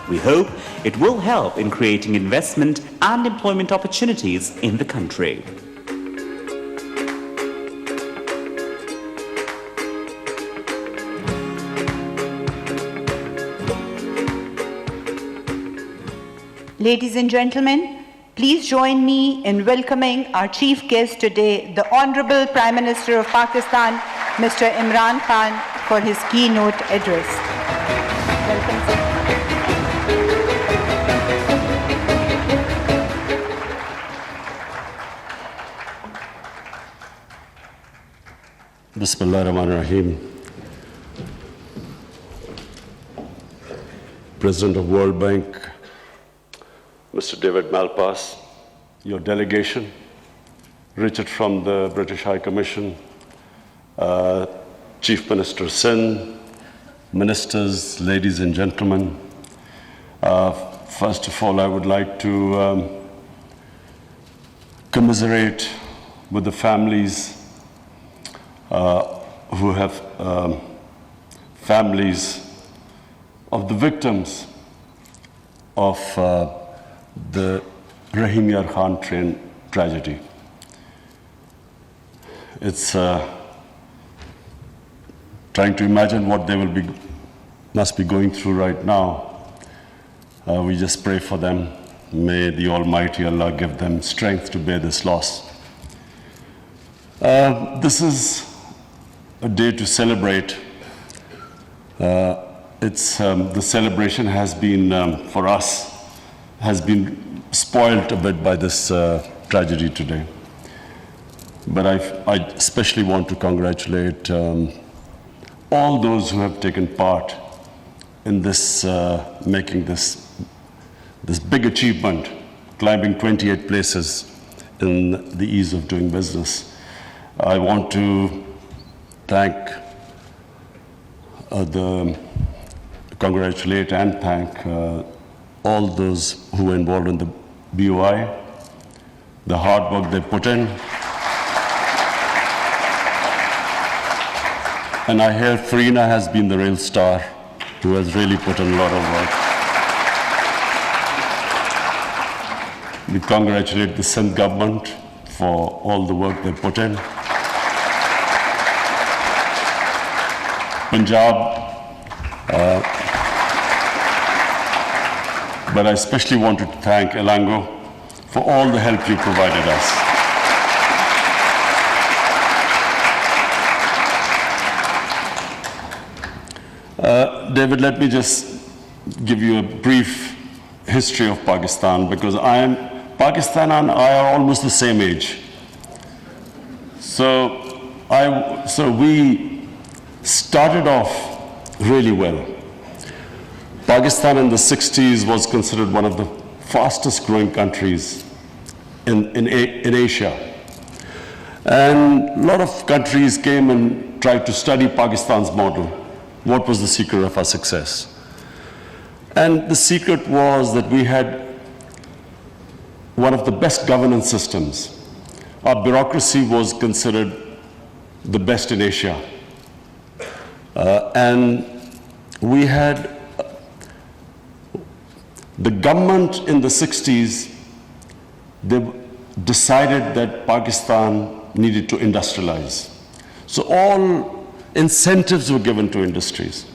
We hope it will help in creating investment and employment opportunities in the country. Ladies and gentlemen, please join me in welcoming our chief guest today, the Honorable Prime Minister of Pakistan, Mr. Imran Khan, for his keynote address. Welcome, sir. Bismillah ar-Rahman ar-Rahim. President of World Bank, Mr. David Malpass, your delegation, Richard from the British High Commission, Chief Minister Singh, ministers, ladies and gentlemen. First of all, I would like to commiserate with the families who have families of the victims of the Rahim Yar Khan train tragedy. It's trying to imagine what they must be going through right now. We just pray for them. May the Almighty Allah give them strength to bear this loss. This is a day to celebrate. The celebration has been, for us, has been spoiled a bit by this tragedy today. But I especially want to congratulate all those who have taken part in this, making this big achievement, climbing 28 places in the ease of doing business. I want to congratulate and thank all those who were involved in the BOI, the hard work they put in. And I hear Farina has been the real star, who has really put in a lot of work. We congratulate the Sindh government for all the work they put in. Punjab, but I especially wanted to thank Elango for all the help you provided us. David, let me just give you a brief history of Pakistan, because Pakistan and I are almost the same age. So we started off really well. Pakistan in the 60s was considered one of the fastest growing countries in Asia. And a lot of countries came and tried to study Pakistan's model. What was the secret of our success? And the secret was that we had one of the best governance systems. Our bureaucracy was considered the best in Asia. And we had the government in the 60s, they decided that Pakistan needed to industrialize. So all incentives were given to industries.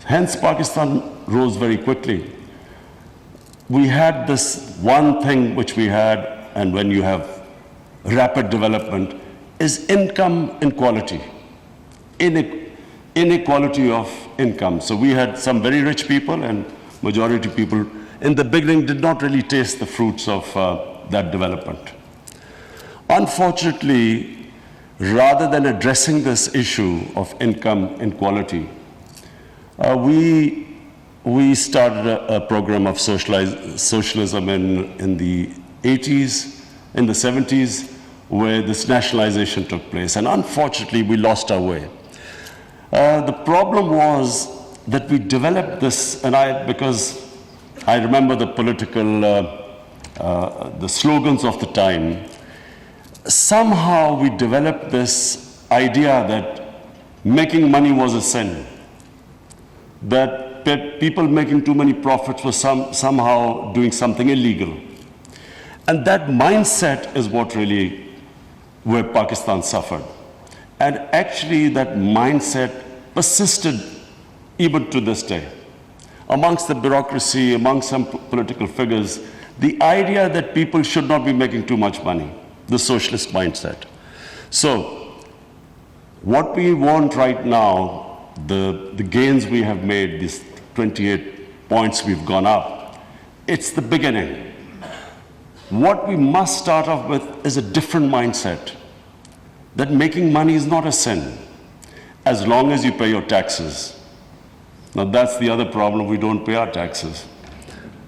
Hence, Pakistan rose very quickly. We had this one thing which we had, and when you have rapid development, is income inequality. Inequality of income. So we had some very rich people, and majority people in the beginning did not really taste the fruits of that development. Unfortunately, rather than addressing this issue of income inequality, we started a program of socialism in the 80s, in the 70s, where this nationalization took place. And unfortunately, we lost our way. The problem was that we developed this, and because I remember the political, the slogans of the time, somehow we developed this idea that making money was a sin, that people making too many profits were somehow doing something illegal. And that mindset is what really, where Pakistan suffered. And actually that mindset persisted even to this day. Amongst the bureaucracy, among some political figures, the idea that people should not be making too much money, the socialist mindset. So what we want right now, the gains we have made, these 28 points we've gone up, it's the beginning. What we must start off with is a different mindset, that making money is not a sin, as long as you pay your taxes. Now that's the other problem, we don't pay our taxes.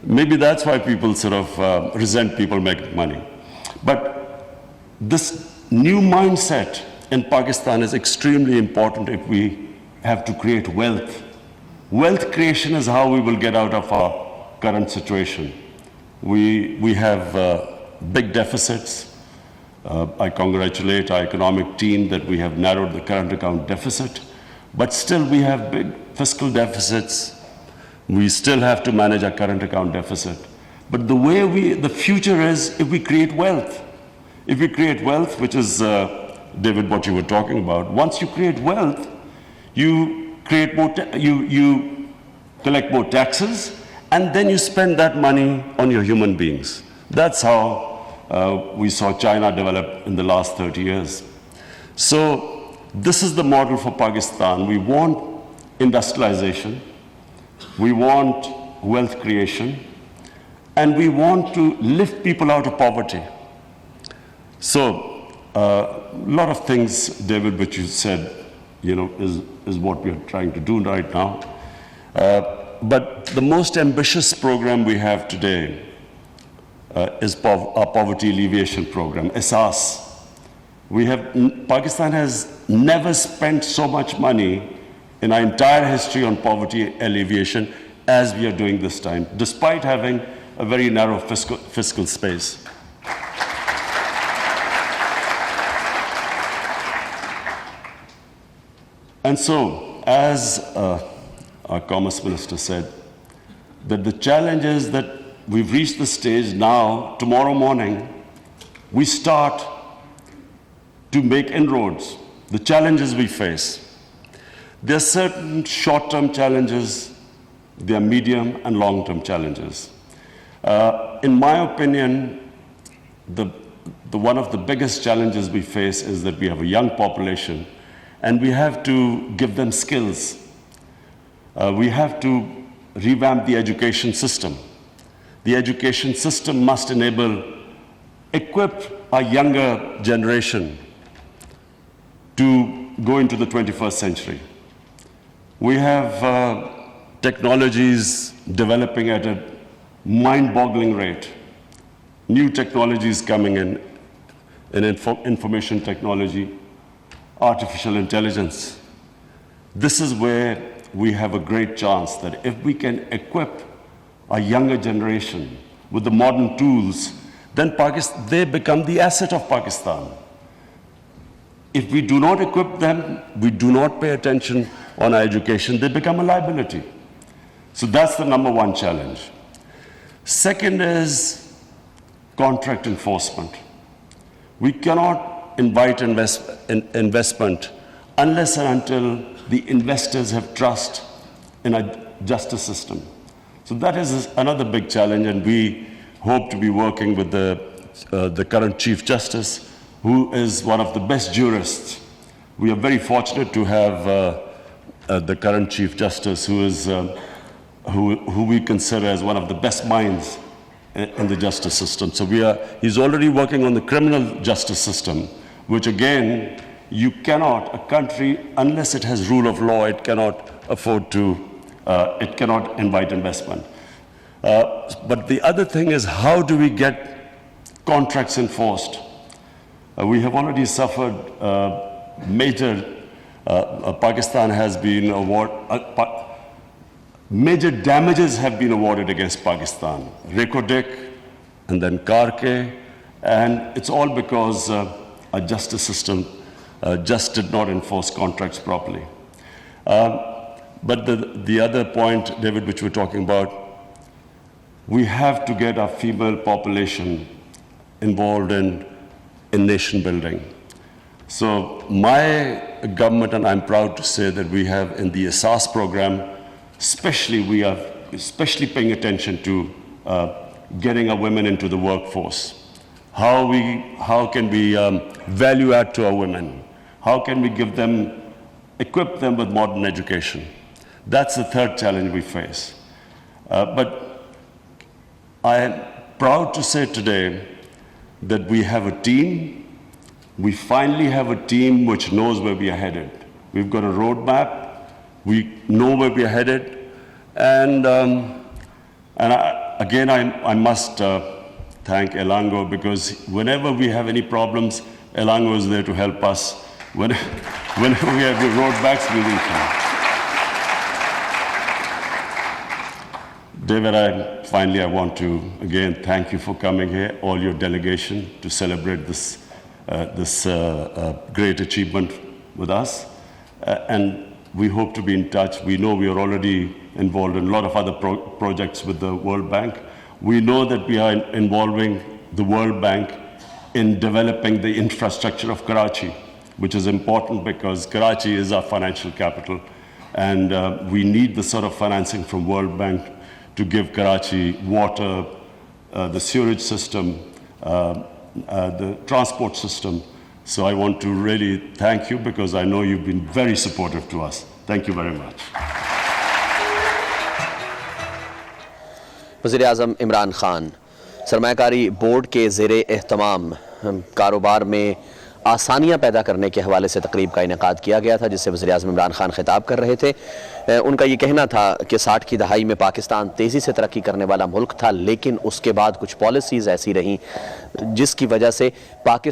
Maybe that's why people sort of resent people making money. But this new mindset in Pakistan is extremely important if we have to create wealth. Wealth creation is how we will get out of our current situation. We have big deficits. I congratulate our economic team that we have narrowed the current account deficit, but still we have big fiscal deficits. We still have to manage our current account deficit. But the future is if we create wealth. If we create wealth, which is, David, what you were talking about, once you create wealth, you create more, you collect more taxes, and then you spend that money on your human beings. That's how we saw China develop in the last 30 years. So this is the model for Pakistan. We want industrialization, we want wealth creation, and we want to lift people out of poverty. So a lot of things, David, which you said, is what we are trying to do right now. But the most ambitious program we have today is our poverty alleviation program, ESAS. Pakistan has never spent so much money in our entire history on poverty alleviation as we are doing this time, despite having a very narrow fiscal space. And so, as our Commerce Minister said, that the challenge is that we've reached the stage now, tomorrow morning, we start to make inroads, the challenges we face. There are certain short-term challenges, there are medium and long-term challenges. In my opinion, one of the biggest challenges we face is that we have a young population and we have to give them skills. We have to revamp the education system. The education system must equip our younger generation to go into the 21st century. We have technologies developing at a mind-boggling rate. New technologies coming in information technology, artificial intelligence. This is where we have a great chance that if we can equip our younger generation with the modern tools, then they become the asset of Pakistan. If we do not equip them, we do not pay attention on our education, they become a liability. So that's the number one challenge. Second is contract enforcement. We cannot invite investment unless and until the investors have trust in our justice system. So that is another big challenge, and we hope to be working with the current Chief Justice, who is one of the best jurists. We are very fortunate to have the current Chief Justice, who we consider as one of the best minds in the justice system. So he's already working on the criminal justice system, which again, a country, unless it has rule of law, it cannot afford to, it cannot invite investment. But the other thing is, how do we get contracts enforced? We have already suffered Pakistan has been major damages have been awarded against Pakistan. Rekodik and then Karke, and it's all because our justice system just did not enforce contracts properly. But the other point, David, which we're talking about, we have to get our female population involved in nation building. So my government, and I'm proud to say that we have in the ASAS program, we are especially paying attention to getting our women into the workforce. How can we value add to our women? How can we equip them with modern education? That's the third challenge we face. But I am proud to say today that we have a team. We finally have a team which knows where we are headed. We've got a roadmap. We know where we are headed. And I must thank Elango, because whenever we have any problems, Elango is there to help us. Whenever we have the roadbacks, we will come. David, I want to again thank you for coming here, all your delegation, to celebrate this great achievement with us. And we hope to be in touch. We know we are already involved in a lot of other projects with the World Bank. We know that we are involving the World Bank in developing the infrastructure of Karachi, which is important because Karachi is our financial capital, and we need the sort of financing from World Bank to give Karachi water, the sewerage system, the transport system. So I want to really thank you, because I know you've been very supportive to us. Thank you very much. वज़ीर-ए-आज़म Imran Khan सरमायाकारी board के ज़ेरे एहतमाम कारोबार में आसानियां पैदा करने के हवाले से तकरीब का इनेकाद किया गया था, जिससे वज़ीर-ए-आज़म इमरान खान खिताब कर रहे थे। उनका ये कहना था कि 60 की दहाई में पाकिस्तान तेज़ी से तरक्की करने वाला मुल्क था, लेकिन उसके बाद कुछ पॉलिसीज़ ऐसी रहीं जिसकी वजह से पाकिस्तान